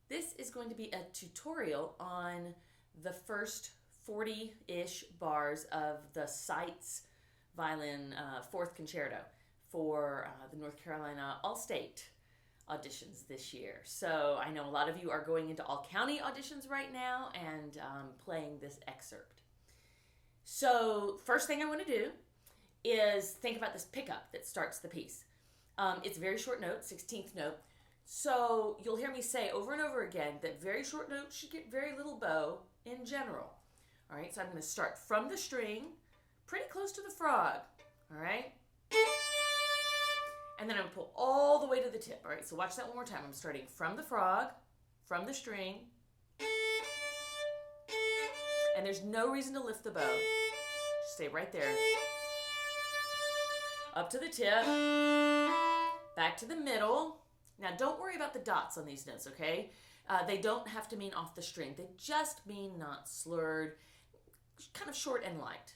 This is going to be a tutorial on the first 40-ish bars of the Seitz violin fourth concerto for the North Carolina All-State auditions this year. So I know a lot of you are going into all-county auditions right now and playing this excerpt. So first thing I want to do is think about this pickup that starts the piece. It's a very short note, 16th note. So you'll hear me say over and over again that very short notes should get very little bow in general. All right, so I'm going to start from the string, pretty close to the frog. All right, and then I'm going to pull all the way to the tip. All right, so watch that one more time. I'm starting from the frog, from the string, and there's no reason to lift the bow. Just stay right there. Up to the tip, back to the middle. Now, don't worry about the dots on these notes, okay? They don't have to mean off the string. They just mean not slurred, kind of short and light.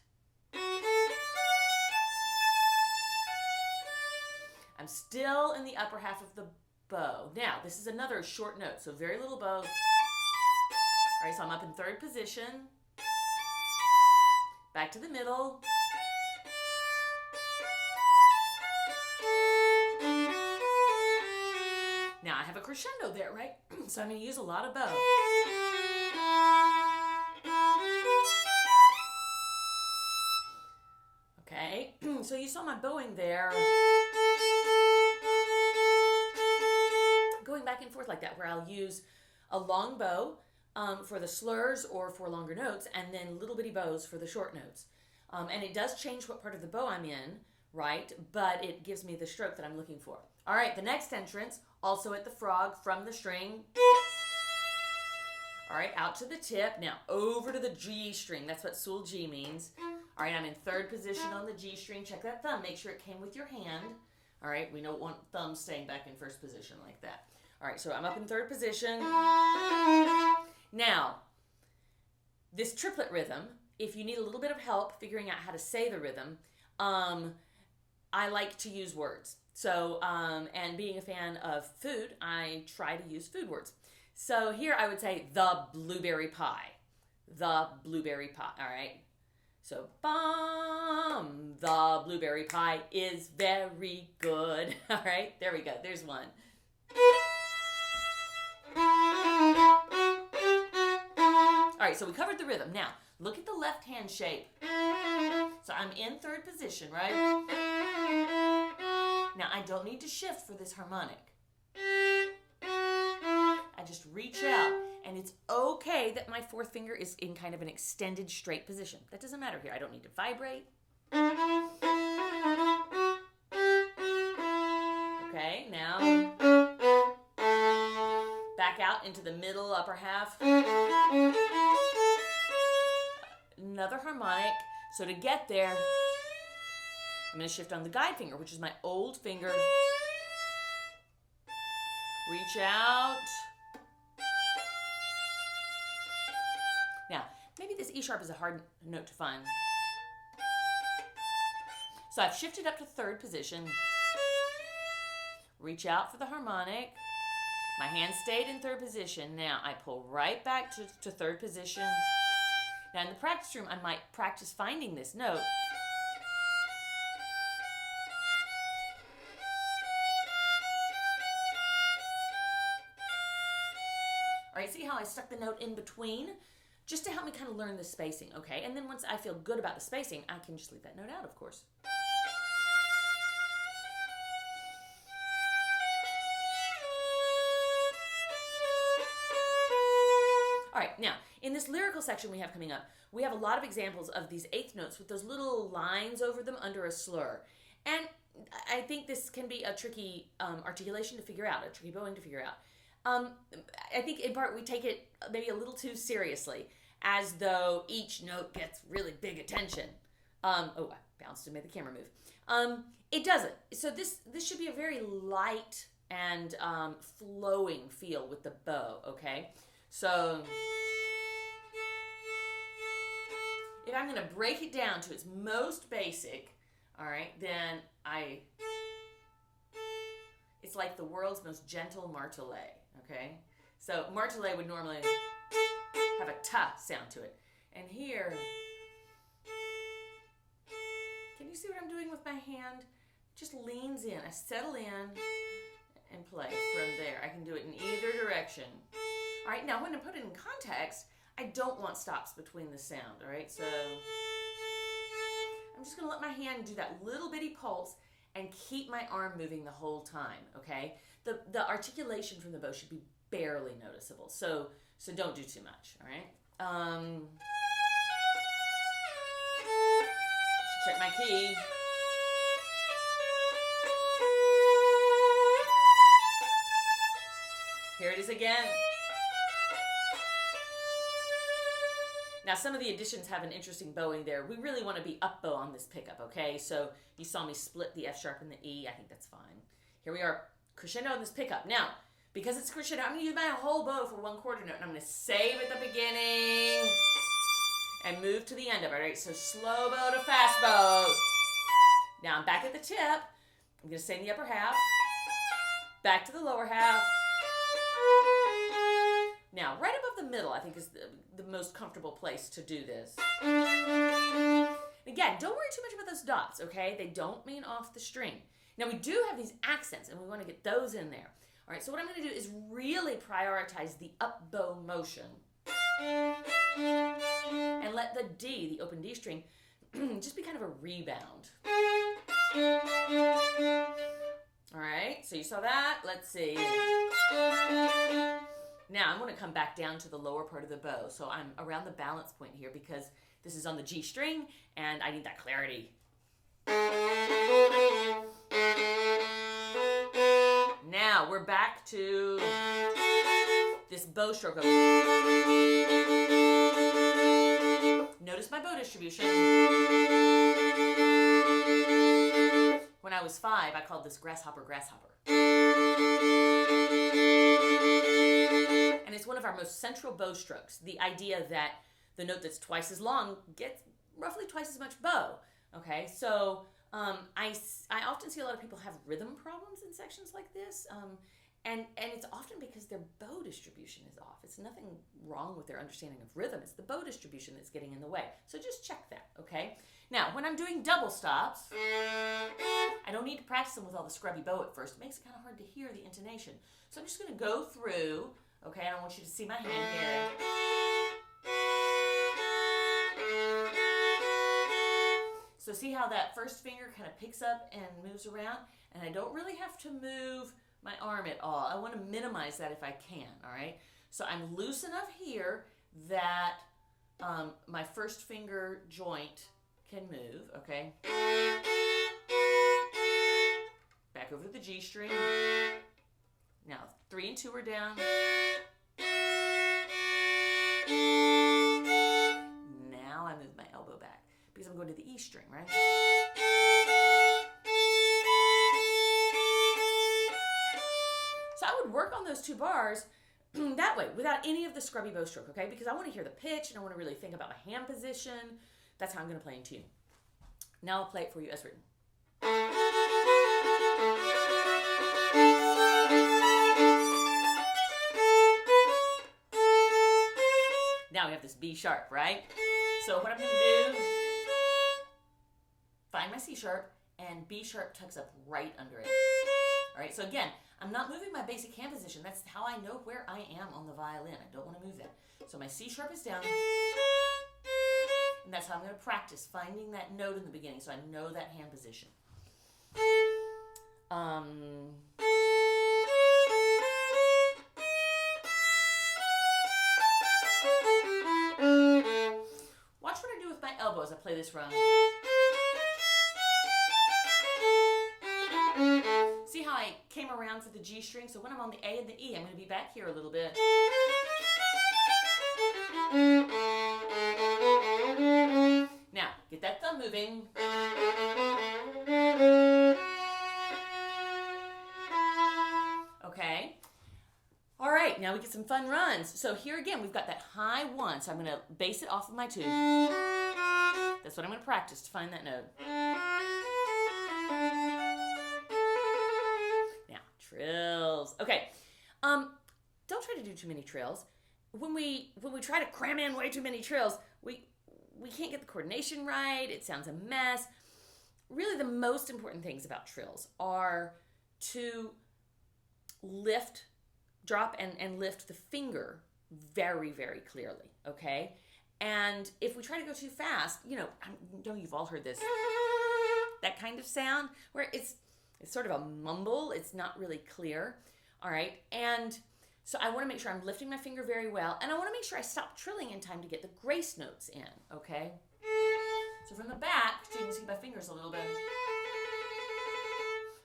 I'm still in the upper half of the bow. Now, this is another short note, so very little bow. All right, so I'm up in third position. Back to the middle. Now I have a crescendo there, right? So I'm going to use a lot of bow. Okay, so you saw my bowing there. Going back and forth like that, where I'll use a long bow for the slurs or for longer notes, and then little bitty bows for the short notes. And it does change what part of the bow I'm in, right? But it gives me the stroke that I'm looking for. All right, the next entrance, also at the frog from the string. All right, out to the tip. Now over to the G string. That's what sul G means. All right, I'm in third position on the G string. Check that thumb. Make sure it came with your hand. All right, we don't want thumbs staying back in first position like that. All right, so I'm up in third position. Now, this triplet rhythm, if you need a little bit of help figuring out how to say the rhythm, I like to use words. So, and being a fan of food, I try to use food words. So here I would say the blueberry pie. The blueberry pie, all right? So, the blueberry pie is very good. All right, there we go. There's one. All right, so we covered the rhythm. Now, look at the left hand shape. So I'm in third position, right? Now, I don't need to shift for this harmonic. I just reach out, and it's okay that my fourth finger is in kind of an extended straight position. That doesn't matter here. I don't need to vibrate. Okay, now back out into the middle upper half. Another harmonic. So to get there, I'm going to shift on the guide finger, which is my old finger. Reach out. Now, maybe this E sharp is a hard note to find. So I've shifted up to third position. Reach out for the harmonic. My hand stayed in third position. Now I pull right back to third position. Now in the practice room, I might practice finding this note. All right, see how I stuck the note in between? Just to help me kind of learn the spacing, okay? And then once I feel good about the spacing, I can just leave that note out, of course. All right, now, in this lyrical section we have coming up, we have a lot of examples of these eighth notes with those little lines over them under a slur. And I think this can be a tricky articulation to figure out, a tricky bowing to figure out. I think in part we take it maybe a little too seriously, as though each note gets really big attention. Oh, I bounced and made the camera move. It doesn't. So this should be a very light and flowing feel with the bow, okay? So if I'm going to break it down to its most basic, all right, then it's like the world's most gentle martelet, okay? So martelé would normally have a ta sound to it. And here, can you see what I'm doing with my hand? Just leans in. I settle in and play from there. I can do it in either direction. All right, now when I put it in context, I don't want stops between the sound, all right? So I'm just gonna let my hand do that little bitty pulse and keep my arm moving the whole time, okay? The articulation from the bow should be barely noticeable, so don't do too much, all right? Check my key. Here it is again. Now, some of the additions have an interesting bowing there. We really want to be up bow on this pickup, okay? So you saw me split the F sharp and the E. I think that's fine. Here we are, crescendo on this pickup. Now, because it's crescendo, I'm going to use my whole bow for 1/4 note, and I'm going to save at the beginning and move to the end of it, all right? So slow bow to fast bow. Now, I'm back at the tip. I'm going to stay in the upper half. Back to the lower half. Now, right above the middle, I think, is the most comfortable place to do this. Again, don't worry too much about those dots, okay? They don't mean off the string. Now, we do have these accents, and we want to get those in there. All right, so what I'm going to do is really prioritize the up bow motion. And let the D, the open D string, just be kind of a rebound. All right, so you saw that. Let's see. Now, I'm going to come back down to the lower part of the bow. So I'm around the balance point here because this is on the G string, and I need that clarity. Now, we're back to this bow stroke. Notice my bow distribution. When I was 5, I called this grasshopper, grasshopper. And it's one of our most central bow strokes. The idea that the note that's twice as long gets roughly twice as much bow. Okay, so I often see a lot of people have rhythm problems in sections like this. And it's often because their bow distribution is off. It's nothing wrong with their understanding of rhythm. It's the bow distribution that's getting in the way. So just check that, okay? Now, when I'm doing double stops, I don't need to practice them with all the scrubby bow at first. It makes it kind of hard to hear the intonation. So I'm just going to go through, okay? I want you to see my hand here. So see how that first finger kind of picks up and moves around? And I don't really have to move my arm at all. I want to minimize that if I can, all right? So I'm loose enough here that my first finger joint can move, okay? Back over to the G string. Now, 3 and 2 are down. Now I move my elbow back because I'm going to the E string, right? So I would work on those 2 bars that way, without any of the scrubby bow stroke, okay? Because I want to hear the pitch and I want to really think about my hand position. That's how I'm going to play in tune. Now I'll play it for you as written. Now we have this B sharp, right? So what I'm going to do, find my C sharp, and B sharp tucks up right under it. All right, so again, I'm not moving my basic hand position. That's how I know where I am on the violin. I don't want to move that. So my C sharp is down, and that's how I'm going to practice finding that note in the beginning so I know that hand position. Watch what I do with my elbow as I play this run. See how I came around for the G string? So when I'm on the A and the E, I'm going to be back here a little bit. Now, get that thumb moving. Okay. All right, now we get some fun runs. So here again, we've got that high 1. So I'm going to base it off of my 2. That's what I'm going to practice to find that note. Now, trills. Okay. Don't try to do too many trills. When we try to cram in way too many trills, we can't get the coordination right. It sounds a mess. Really, the most important things about trills are to drop and lift the finger very, very clearly, okay? And if we try to go too fast, I know you've all heard this, that kind of sound where it's sort of a mumble. It's not really clear, all right? And so I want to make sure I'm lifting my finger very well, and I want to make sure I stop trilling in time to get the grace notes in, okay? So from the back, so you can see my fingers a little bit. All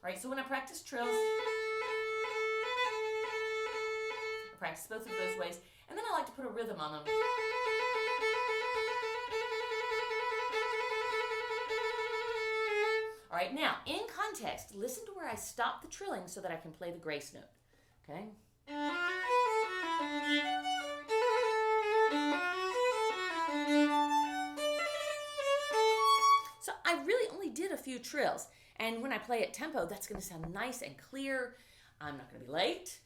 right, so when I practice trills, I practice both of those ways, and then I like to put a rhythm on them. All right, now, in context, listen to where I stop the trilling so that I can play the grace note, okay? So I really only did a few trills, and when I play at tempo, that's going to sound nice and clear. I'm not going to be late.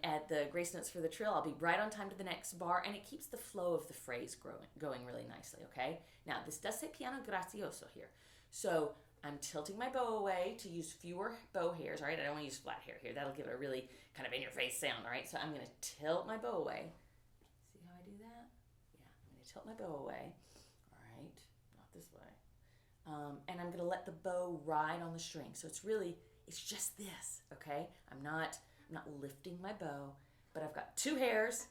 At the grace notes for the trill, I'll be right on time to the next bar, and it keeps the flow of the phrase going really nicely, okay? Now, this does say piano grazioso here. So I'm tilting my bow away to use fewer bow hairs, all right? I don't want to use flat hair here. That'll give it a really kind of in-your-face sound, all right? So I'm going to tilt my bow away. See how I do that? Yeah, I'm going to tilt my bow away, all right? Not this way. And I'm going to let the bow ride on the string. So it's just this, okay? I'm not lifting my bow, but I've got 2 hairs,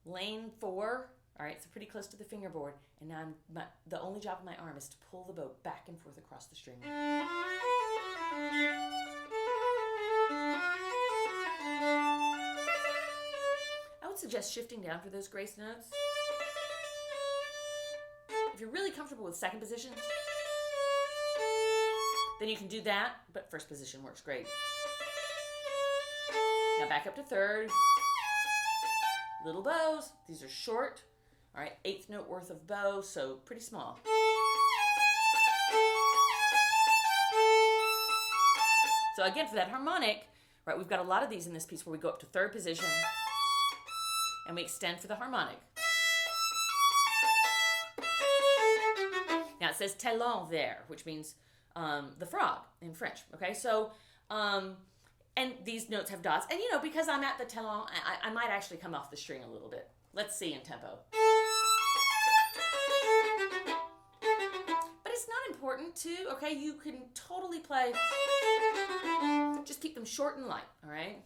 lane 4, all right, so pretty close to the fingerboard, and now the only job of my arm is to pull the bow back and forth across the string. I would suggest shifting down for those grace notes. If you're really comfortable with second position, then you can do that, but first position works great. Now back up to third. Little bows. These are short. All right, 1/8 note worth of bow, so pretty small. So again, for that harmonic, right, we've got a lot of these in this piece where we go up to third position and we extend for the harmonic. Now it says talon there, which means the frog in French, okay? So, and these notes have dots. And because I'm at the talon, I might actually come off the string a little bit. Let's see in tempo. But it's not important to, okay? You can totally play, just keep them short and light, all right?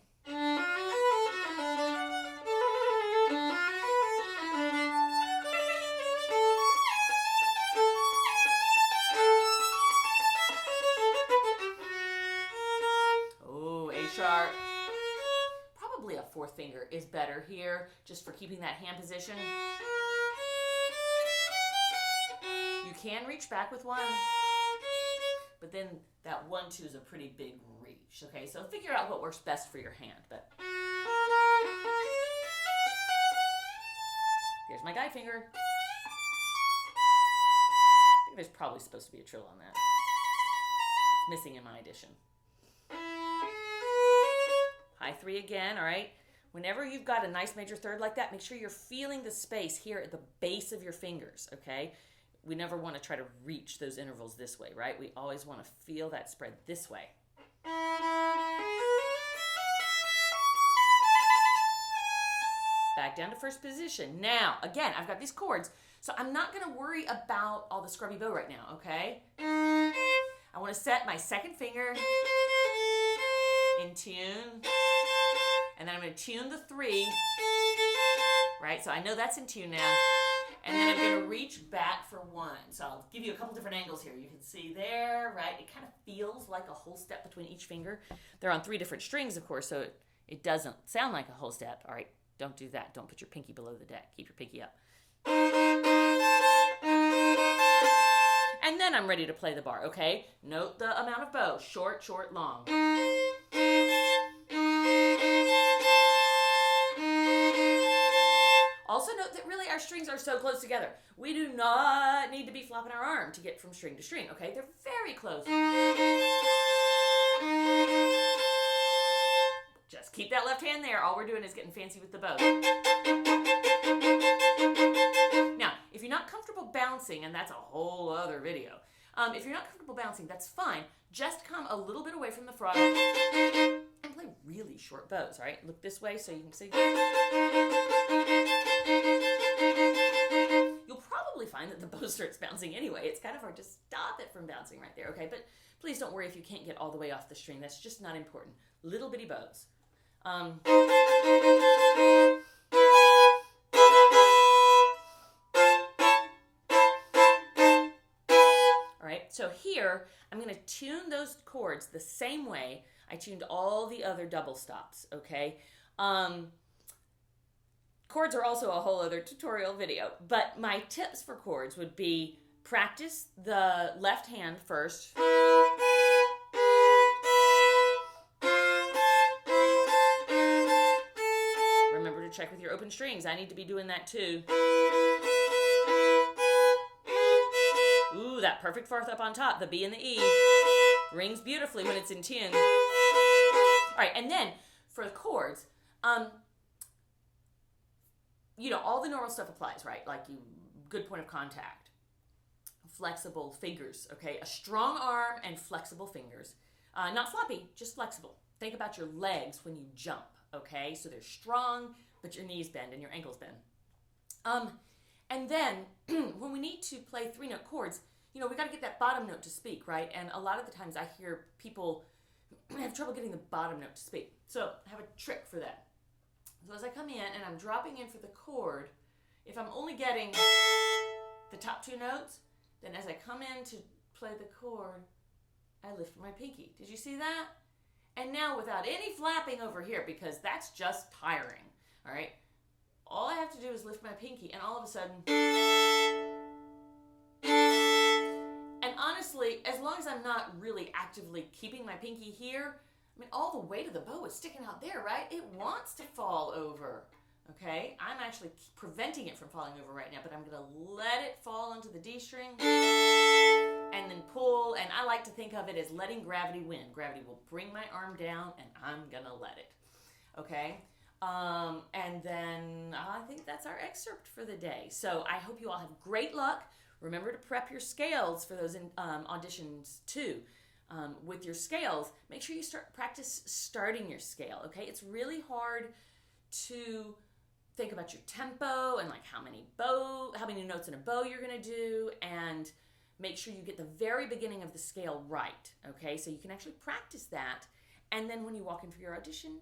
Sharp. Probably a 4th finger is better here, just for keeping that hand position. You can reach back with 1, but then that 1-2 is a pretty big reach, okay? So figure out what works best for your hand, but here's my guide finger. I think there's probably supposed to be a trill on that. It's missing in my edition. High 3 again, all right? Whenever you've got a nice major third like that, make sure you're feeling the space here at the base of your fingers, okay? We never want to try to reach those intervals this way, right? We always want to feel that spread this way. Back down to first position. Now, again, I've got these chords, so I'm not going to worry about all the scrubby bow right now, okay? I want to set my second finger in tune, and then I'm going to tune the 3, right? So I know that's in tune now, and then I'm going to reach back for 1. So I'll give you a couple different angles here. You can see there, right? It kind of feels like a whole step between each finger. They're on 3 different strings, of course, so it doesn't sound like a whole step. All right, don't do that. Don't put your pinky below the deck. Keep your pinky up. And then I'm ready to play the bar, okay? Note the amount of bow. Short, short, long. Also note that really our strings are so close together. We do not need to be flopping our arm to get from string to string, okay? They're very close. Just keep that left hand there. All we're doing is getting fancy with the bow. Now, if you're not comfortable bouncing, and that's a whole other video, if you're not comfortable bouncing, that's fine. Just come a little bit away from the throttle and play really short bows, all right? Look this way so you can see. You'll probably find that the bow starts bouncing anyway. It's kind of hard to stop it from bouncing right there, okay? But please don't worry if you can't get all the way off the string. That's just not important. Little bitty bows. All right, so here I'm going to tune those chords the same way I tuned all the other double stops, okay? Chords are also a whole other tutorial video, but my tips for chords would be practice the left hand first. Remember to check with your open strings. I need to be doing that too. Ooh, that perfect fourth up on top, the B and the E, rings beautifully when it's in tune. All right, and then for the chords, you know, all the normal stuff applies, right? Like good point of contact, flexible fingers, okay? A strong arm and flexible fingers. Not floppy, just flexible. Think about your legs when you jump, okay? So they're strong, but your knees bend and your ankles bend. And then when we need to play 3-note chords, you know, we got to get that bottom note to speak, right? And a lot of the times I hear people have trouble getting the bottom note to speak. So I have a trick for that. So as I come in and I'm dropping in for the chord, if I'm only getting the top 2 notes, then as I come in to play the chord, I lift my pinky. Did you see that? And now without any flapping over here, because that's just tiring, all right? All I have to do is lift my pinky, and all of a sudden, and honestly, as long as I'm not really actively keeping my pinky here, I mean, all the weight of the bow is sticking out there, right? It wants to fall over, okay? I'm actually preventing it from falling over right now, but I'm gonna let it fall onto the D string and then pull, and I like to think of it as letting gravity win. Gravity will bring my arm down, and I'm gonna let it, okay? And then I think that's our excerpt for the day. So I hope you all have great luck. Remember to prep your scales for those auditions too. With your scales, make sure you practice starting your scale, okay? It's really hard to think about your tempo and like how many notes in a bow you're gonna do, and make sure you get the very beginning of the scale right, okay? So you can actually practice that, and then when you walk in for your audition,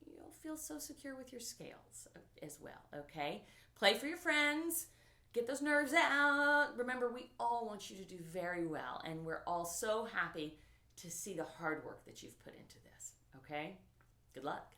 you'll feel so secure with your scales as well, okay? Play for your friends, get those nerves out. Remember, we all want you to do very well, and we're all so happy to see the hard work that you've put into this, okay? Good luck.